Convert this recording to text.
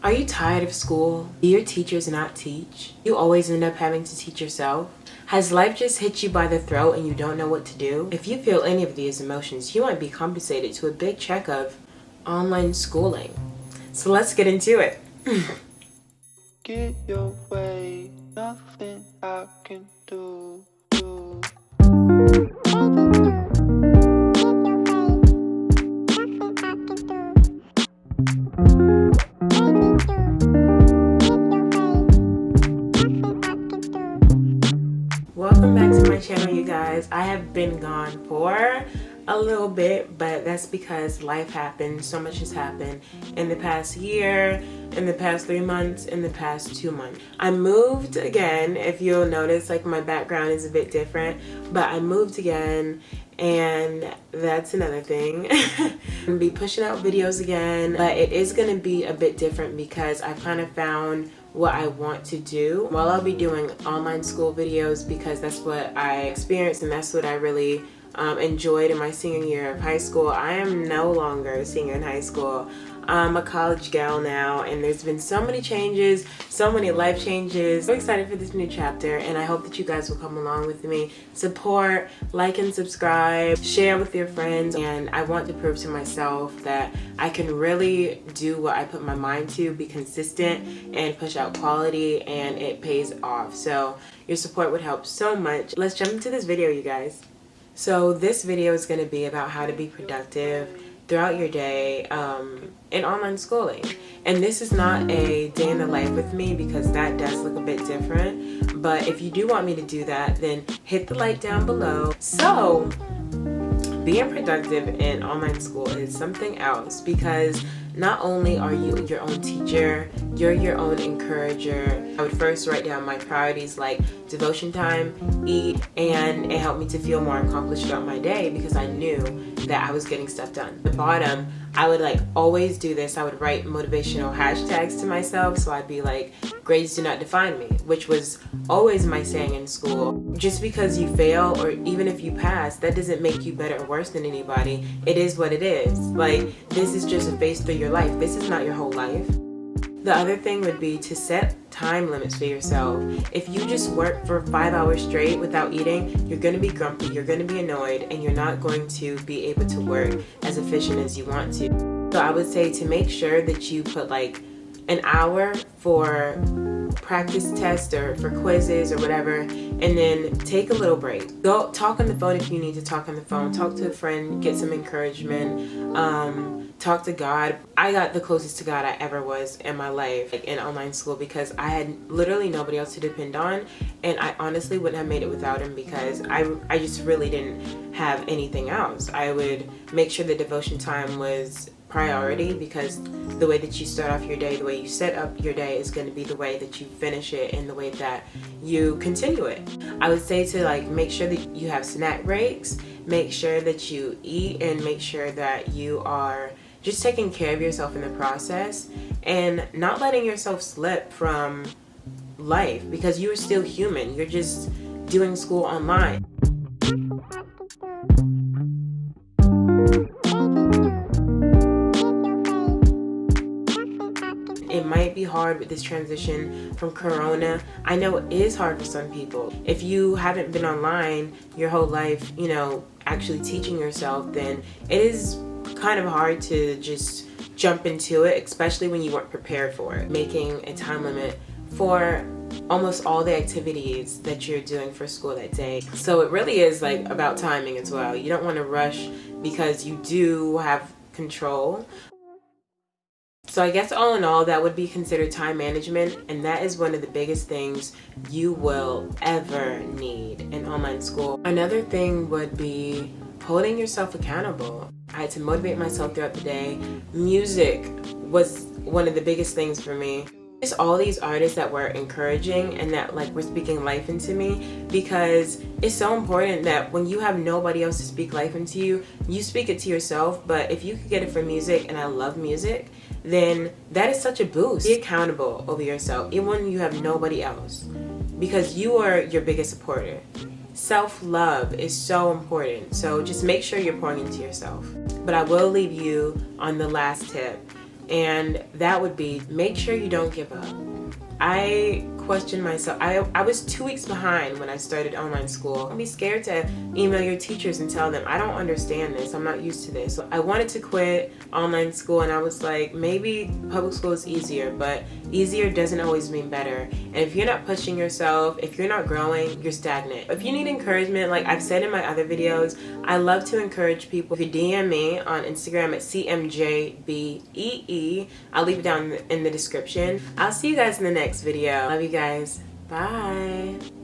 Are you tired of school? Do your teachers not teach? You always end up having to teach yourself? Has life just hit you by the throat and you don't know what to do? If you feel any of these emotions, you might be compensated to a big check of online schooling. So let's get into it. Get your way, nothing I can do. Welcome back to my channel, you guys. I have been gone for a little bit, but that's because life happened. So much has happened in the past year, in the past 3 months, in the past 2 months. I moved again. If you'll notice, like, my background is a bit different, but I moved again, and that's another thing. I'm gonna be pushing out videos again, but it is gonna be a bit different because I've kind of found what I want to do. While I'll be doing online school videos because that's what I experienced and that's what I really enjoyed in my senior year of high school, I am no longer a senior in high school. I'm a college gal now, and there's been so many changes, so many life changes. I'm excited for this new chapter, and I hope that you guys will come along with me. Support, like and subscribe, share with your friends, and I want to prove to myself that I can really do what I put my mind to, be consistent, and push out quality, and it pays off. So your support would help so much. Let's jump into this video, you guys. So this video is going to be about how to be productive throughout your day in online schooling. And this is not a day in the life with me because that does look a bit different. But if you do want me to do that, then hit the like down below. So being productive in online school is something else because not only are you your own teacher, you're your own encourager. I would first write down my priorities like devotion time, eat, and it helped me to feel more accomplished throughout my day because I knew that I was getting stuff done. At the bottom, I would always do this. I would write motivational hashtags to myself. So I'd be like, grades do not define me, which was always my saying in school. Just because you fail or even if you pass, that doesn't make you better or worse than anybody. It is what it is. Like, this is just a phase through your life. This is not your whole life. The other thing would be to set time limits for yourself. If you just work for 5 hours straight without eating, you're going to be grumpy, you're going to be annoyed, and you're not going to be able to work as efficient as you want to. So I would say to make sure that you put an hour for practice tests or for quizzes or whatever, and then take a little break. Go talk on the phone if you need to talk on the phone. Talk to a friend, get some encouragement, talk to God. I got the closest to God I ever was in my life in online school because I had literally nobody else to depend on, and I honestly wouldn't have made it without him because I just really didn't have anything else. I would make sure the devotion time was priority because the way that you start off your day, the way you set up your day is going to be the way that you finish it and the way that you continue it. I would say to make sure that you have snack breaks, make sure that you eat, and make sure that you are just taking care of yourself in the process and not letting yourself slip from life because you are still human. You're just doing school online. It might be hard with this transition from Corona. I know it is hard for some people. If you haven't been online your whole life, actually teaching yourself, then it is kind of hard to just jump into it, especially when you weren't prepared for it. Making a time limit for almost all the activities that you're doing for school that day. So it really is about timing as well. You don't want to rush because you do have control. So I guess all in all, that would be considered time management, and that is one of the biggest things you will ever need in online school. Another thing would be holding yourself accountable. I had to motivate myself throughout the day. Music was one of the biggest things for me. Just all these artists that were encouraging and that were speaking life into me, because it's so important that when you have nobody else to speak life into you, you speak it to yourself. But if you could get it from music, and I love music, then that is such a boost. Be accountable over yourself, even when you have nobody else, because you are your biggest supporter. Self-love is so important, so just make sure you're pouring into yourself. But I will leave you on the last tip. and that would be make sure you don't give up. I questioned myself. I was 2 weeks behind when I started online school. Don't be scared to email your teachers and tell them, I don't understand this, I'm not used to this. I wanted to quit online school, and I was like, maybe public school is easier, but easier doesn't always mean better. And if you're not pushing yourself, if you're not growing, you're stagnant. If you need encouragement, like I've said in my other videos, I love to encourage people. If you DM me on Instagram at CMJBEE, I'll leave it down in the description. I'll see you guys in the next video. Love you guys. Bye.